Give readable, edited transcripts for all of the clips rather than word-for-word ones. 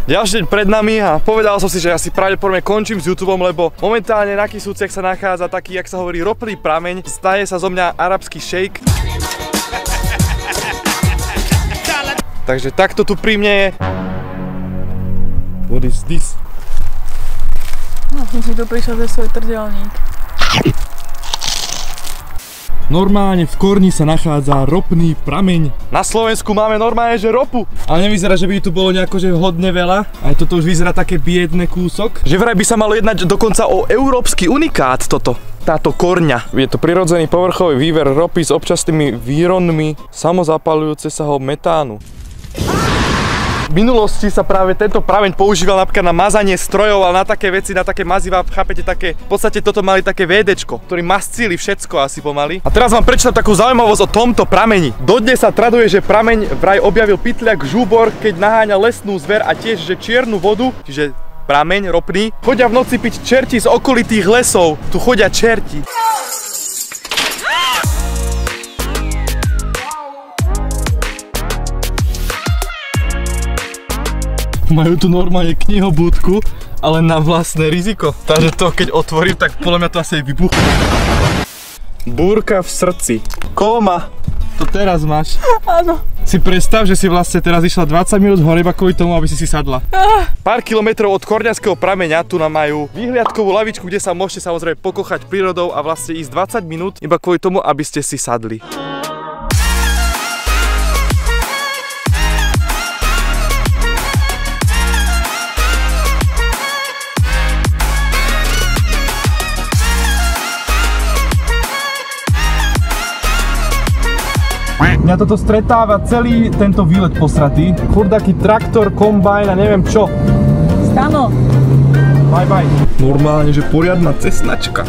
Ďalší deň pred nami a povedal som si, že asi pravdepodobne končím s YouTubeom, lebo momentálne na Kisúciach sa nachádza taký, jak sa hovorí, ropný prameň. Staje sa zo mňa arabský šejk. Takže takto tu pri mne je. What is this? No, som si tu prišiel ze svoj trdelník. Normálne v Korni sa nachádza ropný prameň. Na Slovensku máme normálne, že ropu. Ale nevyzerá, že by tu bolo nejako, že hodne veľa. Aj toto už vyzerá také biedne kúsok. Že vraj by sa malo jednať dokonca o európsky unikát toto. Táto Korňa. Je to prirodzený povrchový výver ropy s občasnými výronmi samozapalujúce sa ho metánu. V minulosti sa práve tento prameň používal napríklad na mazanie strojov, ale na také veci, na také maziva, chápete, také, v podstate toto mali také VDčko, ktorí mascili všetko asi pomaly. A teraz vám prečítam takú zaujímavosť o tomto prameni. Dodnes sa traduje, že prameň vraj objavil pytliak Žúbor, keď naháňa lesnú zver a tiež, že čiernu vodu, čiže prameň ropný, chodia v noci piť čerti z okolitých lesov. Tu chodia čerti. Majú tu normálne knihobúdku, ale na vlastné riziko. Takže to keď otvorím, tak podľa mňa to asi aj vybuchne. Búrka v srdci. Kóma. To teraz máš. Áno. Si predstav, že si vlastne teraz išla 20 minút hore iba kvôli tomu, aby si sadla. Pár kilometrov od Korňanského prameňa tu nám majú výhliadkovú lavičku, kde sa môžete samozrejme pokochať prírodou a vlastne ísť 20 minút iba kvôli tomu, aby ste si sadli. Mňa toto stretáva celý tento výlet posratý. Furt taký traktor, kombajn a neviem čo. Stano. Bye bye. Normálne, že poriadna cestnačka.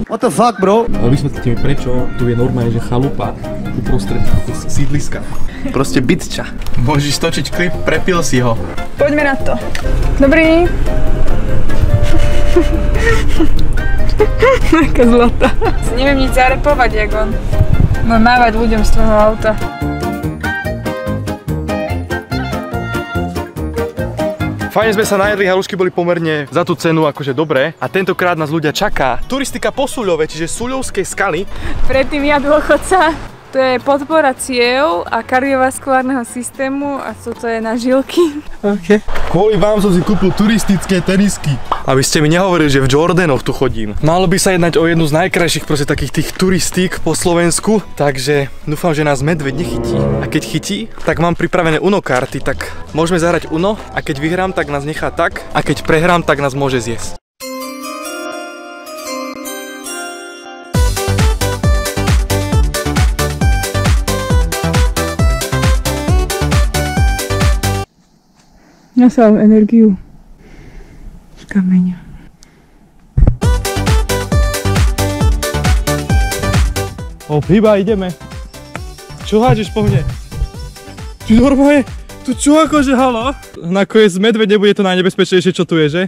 What the fuck, bro? Ale vysvetlite mi, prečo tu je normálne, že chalupa uprostred sídliska. Proste bytča. Môžeš točiť klip, prepil si ho. Poďme na to. Dobrý. Aká zlatá. Neviem nič zarepovať, jak on. Môj mávať ľuďom z tvojho auta. Fajne sme sa najedli, halušky boli pomerne za tú cenu akože dobré. A tentokrát nás ľudia čaká turistika po Suľove, čiže Suľovskej skaly. Predtým ja dôchodca. To je podpora ciev a kardiovaskulárneho systému a toto je na žilky. OK. Kvôli vám som si kúpil turistické tenisky. Aby ste mi nehovorili, že v Jordanoch tu chodím. Malo by sa jednať o jednu z najkrajších proste takých tých turistík po Slovensku, takže dúfam, že nás medveď nechytí. A keď chytí, tak mám pripravené Uno karty, tak môžeme zahrať Uno a keď vyhrám, tak nás nechá tak a keď prehrám, tak nás môže zjesť. Ja sa mám energiu z kameňa. Iba ideme. Čo hádžeš po mne? Ty normálne, tu čo akože halo? Nakoniec medveď nebude to najnebezpečnejšie, čo tu je, že?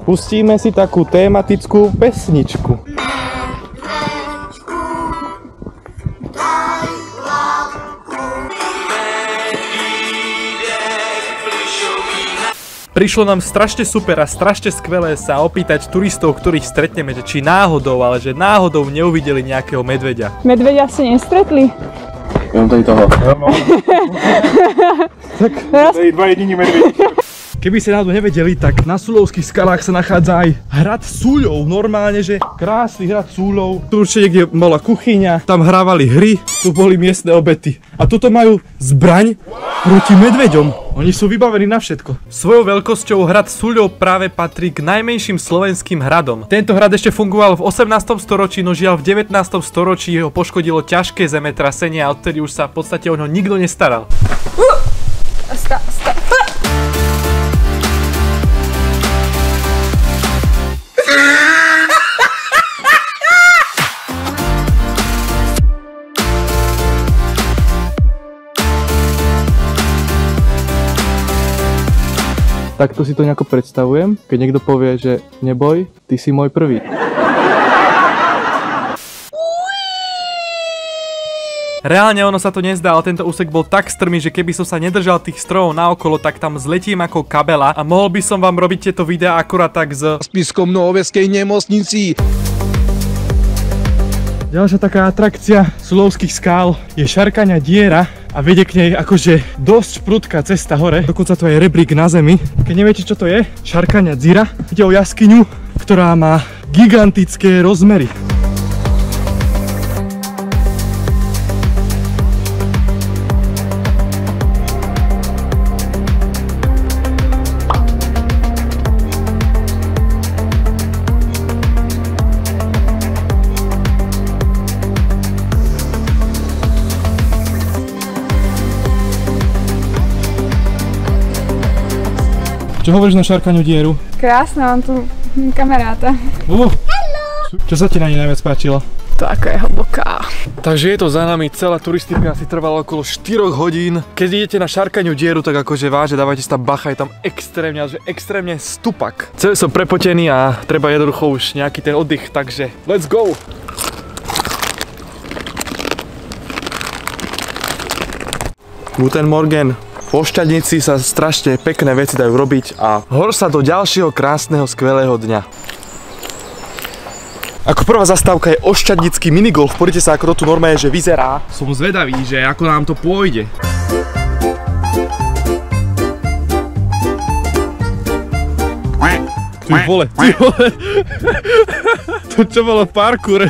Pustíme si takú tematickú pesničku. Prišlo nám strašne super a strašne skvelé sa opýtať turistov, ktorých stretneme, že či náhodou, ale že náhodou neuvideli nejakého medveďa. Medveďa ste nestretli? Ja mám tady toho. Tak, tady dva jediní medveďi. Keby ste náhodou nevedeli, tak na Suľovských skalách sa nachádza aj hrad Súľov. Normálne, že krásny hrad Súľov. Tu určite niekde bola kuchyňa, tam hrávali hry, tu boli miestne obety. A tuto majú zbraň proti medveďom. Oni sú vybavení na všetko. Svojou veľkosťou hrad Súľov práve patrí k najmenším slovenským hradom. Tento hrad ešte fungoval v 18. storočí, no žiaľ v 19. storočí ho poškodilo ťažké zemetrasenie a odtedy už sa v podstate o ňo nikto nestaral. Takto si to nejako predstavujem, keď niekto povie, že neboj, ty si môj prvý. Reálne ono sa to nezdá, ale tento úsek bol tak strmý, že keby som sa nedržal tých strojov naokolo, tak tam zletím ako kabela a mohol by som vám robiť tieto videá akurát tak z Spišskom Nohoveskej nemocnici. Ďalšia taká atrakcia Sulovských skál je šarkaňa diera a vedie k nej akože dosť prudká cesta hore, dokonca to je rebrík na zemi. Keď neviete čo to je, šarkaňa dzira, ide o jaskyňu, ktorá má gigantické rozmery. Čo hovoríš na šarkaňu dieru? Krásne, mám tu kamaráta. Čo sa ti na nej najviac páčilo? To ako je hlboká. Takže je to za nami, celá turistika asi trvala okolo 4 hodín. Keď idete na šarkaňu dieru, tak akože vážne dávajte si tam bacha, je tam extrémne, ale že extrémne stupak. Celý som prepotený a treba jednoducho už nejaký ten oddych, takže let's go! Guten Morgen. V Ošťadnici sa strašne pekné veci dajú robiť a hor sa do ďalšieho krásneho, skvelého dňa. Ako prvá zastávka je Ošťadnický minigolf. Poďte sa, ako to tu normálne, že vyzerá. Som zvedavý, že ako nám to pôjde. Ty vole. To čo bolo v parkoure?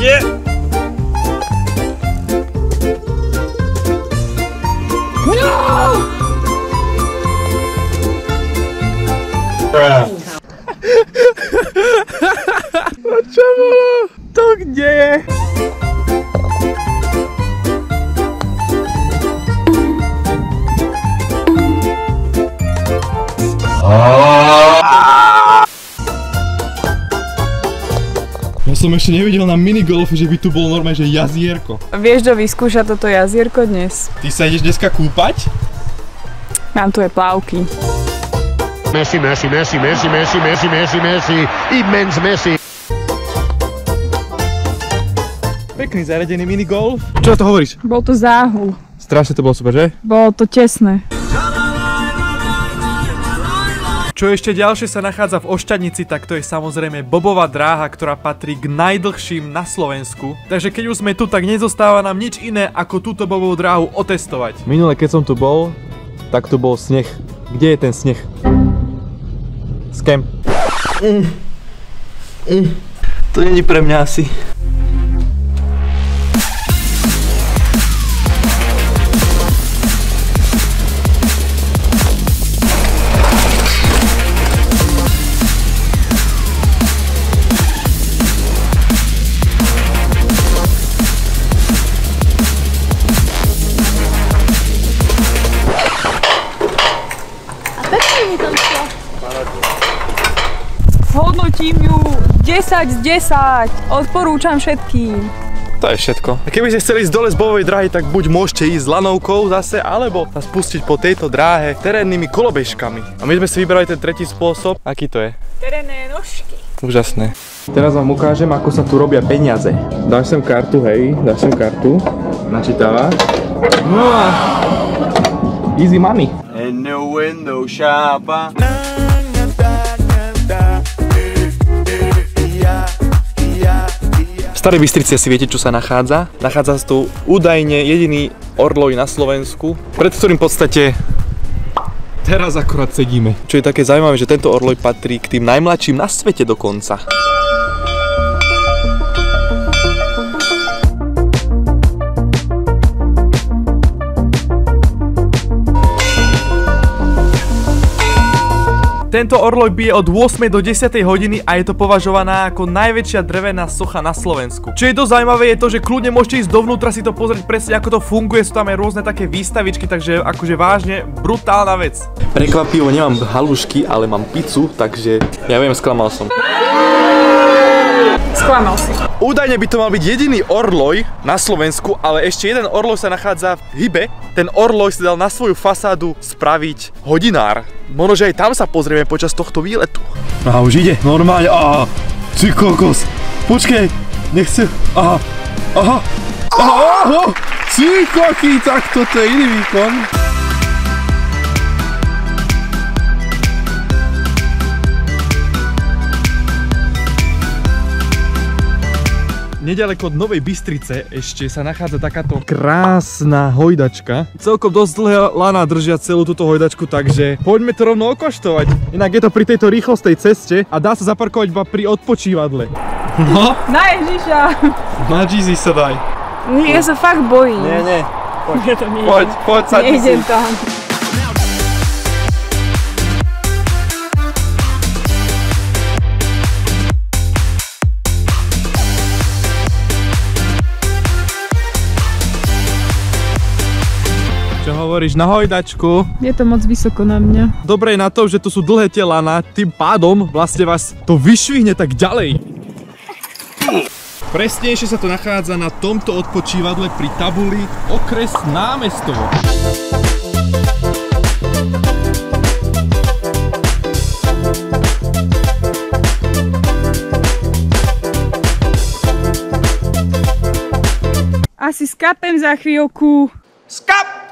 Yeah. A čo bolo? To kde je? Ja som ešte nevidel na minigolfe, že by tu bolo normálne, že jazierko. Vieš, kto vyskúša toto jazierko dnes? Ty sa ideš dneska kúpať? Mám tu aj plávky. Messi, Messi, Messi, Messi, Messi, Messi, Messi, Messi, immens Messi. Pekný zariadený minigolf. Čo na to hovoríš? Bol to záhul. Strašne to bolo super, že? Bolo to tesné. Čo ešte ďalšie sa nachádza v Ošťadnici, tak to je samozrejme bobová dráha, ktorá patrí k najdlhším na Slovensku. Takže keď už sme tu, tak nezostáva nám nič iné, ako túto bobovú dráhu otestovať. Minule, keď som tu bol, tak tu bol sneh. Kde je ten sneh? Skem. To není pre mňa asi. Hodnotím ju 10 z 10. Odporúčam všetkým. To je všetko. A keby ste chceli ísť dole z bobovej dráhy, tak buď môžete ísť lanovkou zase, alebo sa spustiť po tejto dráhe terénnymi kolobežkami. A my sme si vybrali ten tretí spôsob. Aký to je? Terénne nožky. Úžasné. Teraz vám ukážem, ako sa tu robia peniaze. Dáš sem kartu, hej, dáš sem kartu. Načítávaš. No a easy money. In the window shop. V Starej Bystrici si viete, čo sa nachádza. Nachádza sa tu údajne jediný orloj na Slovensku, pred ktorým v podstate teraz akorát sedíme. Čo je také zaujímavé, že tento orloj patrí k tým najmladším na svete dokonca. Tento orloj bije od 8 do 10 hodiny a je to považovaná ako najväčšia drevená socha na Slovensku. Čo je dosť zaujímavé je to, že kľudne môžete ísť dovnútra si to pozrieť presne ako to funguje, sú tam aj rôzne také výstavičky, takže akože vážne brutálna vec. Prekvapivo nemám halušky, ale mám pizzu, takže ja viem, sklamal som. Sklamal si. Údajne by to mal byť jediný orloj na Slovensku, ale ešte jeden orloj sa nachádza v Hybe. Ten orloj si dal na svoju fasádu spraviť hodinár. Možno, že aj tam sa pozrieme počas tohto výletu. A už ide, normálne, ty kokos. Počkej, nechce, aha, ty koky, tak toto je iný výkon. Nedaleko od Novej Bystrice ešte sa nachádza takáto krásna hojdačka. Celkom dosť dlhé lana držia celú túto hojdačku, takže poďme to rovno okoštovať. Inak je to pri tejto rýchlostej ceste a dá sa zaparkovať iba pri odpočívadle. No? Na Ježiša! Na Jeezy sa daj. Ja sa fakt bojím. Nie. Poď, sadni si. Nejdem tam. Čo hovoríš, na hojdačku? Je to moc vysoko na mňa. Dobre je na to, že tu sú dlhé tie lana, tým pádom vlastne vás to vyšvihne tak ďalej. Presnejšie sa to nachádza na tomto odpočívadle pri tabuli okres Námestovo. Asi skapem za chvíľku. Skap!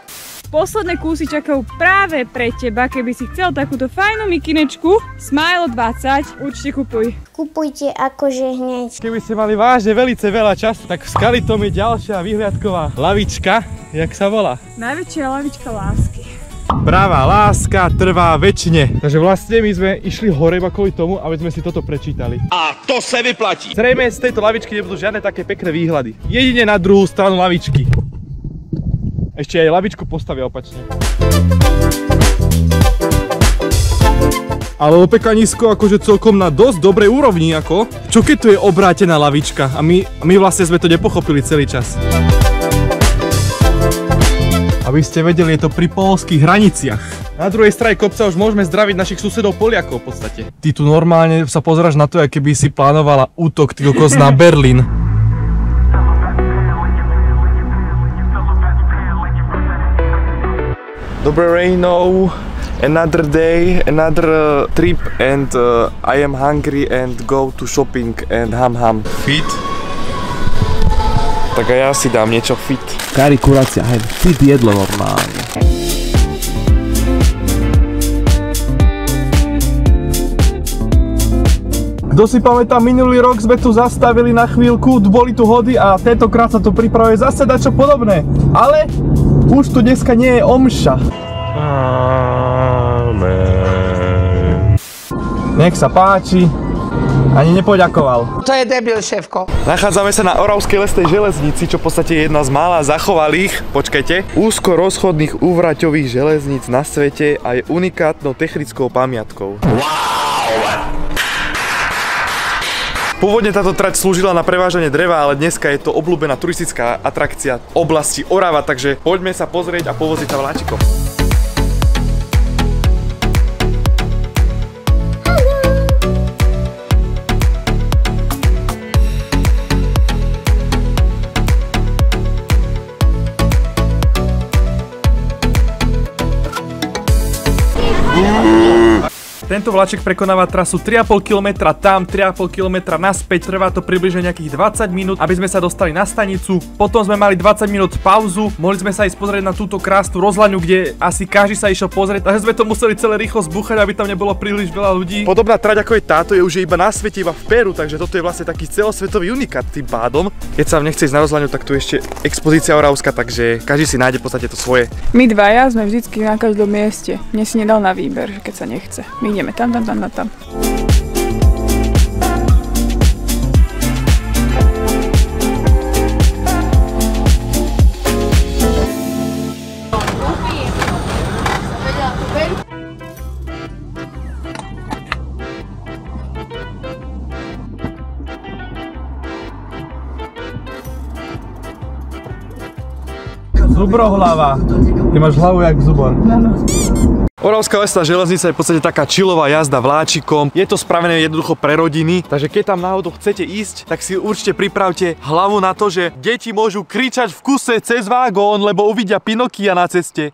Posledné kúsy čakajú práve pre teba, keby si chcel takúto fajnú mikinečku Smile 20, určite kupuj. Kupujte akože hneď. Keby ste mali vážne velice veľa času, tak v Skalitom je ďalšia vyhliadková lavička, jak sa volá? Najväčšia lavička lásky. Pravá láska trvá večne. Takže vlastne my sme išli hore iba kvôli tomu, aby sme si toto prečítali. A to sa vyplatí. Zrejme z tejto lavičky nebudú žiadne také pekné výhľady. Jedine na druhú stranu lavičky. Ešte aj lavičku postavia opačne. Ale opekanisko akože celkom na dosť dobrej úrovni ako. Čo keď tu je obrátená lavička a my vlastne sme to nepochopili celý čas. Aby ste vedeli, je to pri poľských hraniciach. Na druhej strane kopca už môžeme zdraviť našich susedov Poliakov v podstate. Ty tu normálne sa pozeráš na to, ako keby si plánovala útok ty kokos na Berlín. Dobre ráno, another day, another trip and I am hungry and go to shopping and ham. Fit? Tak a ja si dám niečo fit. Kari kurácia, hej, fit jedlo normálne. Kto si pamätá, minulý rok sme tu zastavili na chvíľku, boli tu hody a tentokrát sa tu pripravuje zase dačo podobné. Ale už tu dneska nie je omša. Amen. Nech sa páči. Ani nepoďakoval. To je debil, šéfko. Nachádzame sa na Oravskej lesnej železnici, čo v podstate je jedna z mála zachovalých, počkajte, úzko rozchodných úvraťových železníc na svete a je unikátnou technickou pamiatkou. Pôvodne táto trať slúžila na prevážanie dreva, ale dneska je to obľúbená turistická atrakcia oblasti Orava, takže poďme sa pozrieť a povoziť sa vláčikom. Tento vláček prekonáva trasu 3,5 km tam, 3,5 km naspäť, trvá to približne nejakých 20 minút, aby sme sa dostali na stanicu. Potom sme mali 20 minút pauzu, mohli sme sa ísť pozrieť na túto krásnu rozhľadňu, kde asi každý sa išiel pozrieť, takže sme to museli celé rýchlo zbúchať, aby tam nebolo príliš veľa ľudí. Podobná trať ako je táto je už iba na svete, iba v Peru, takže toto je vlastne taký celosvetový unikát tým pádom. Keď sa vám nechce ísť na rozhľadňu, tak tu ešte expozícia oravská, takže každý si nájde v podstate to svoje. My dvaja sme vždycky na každom mieste. Mne si nedal na výber, že keď sa nechce. My ideme tam. Zubrohlava. Ty máš hlavu jak zubor. Oravská lesná železnica je v podstate taká chillová jazda vláčikom. Je to spravené jednoducho pre rodiny, takže keď tam náhodou chcete ísť, tak si určite pripravte hlavu na to, že deti môžu kričať v kuse cez vagón, lebo uvidia Pinokia na ceste.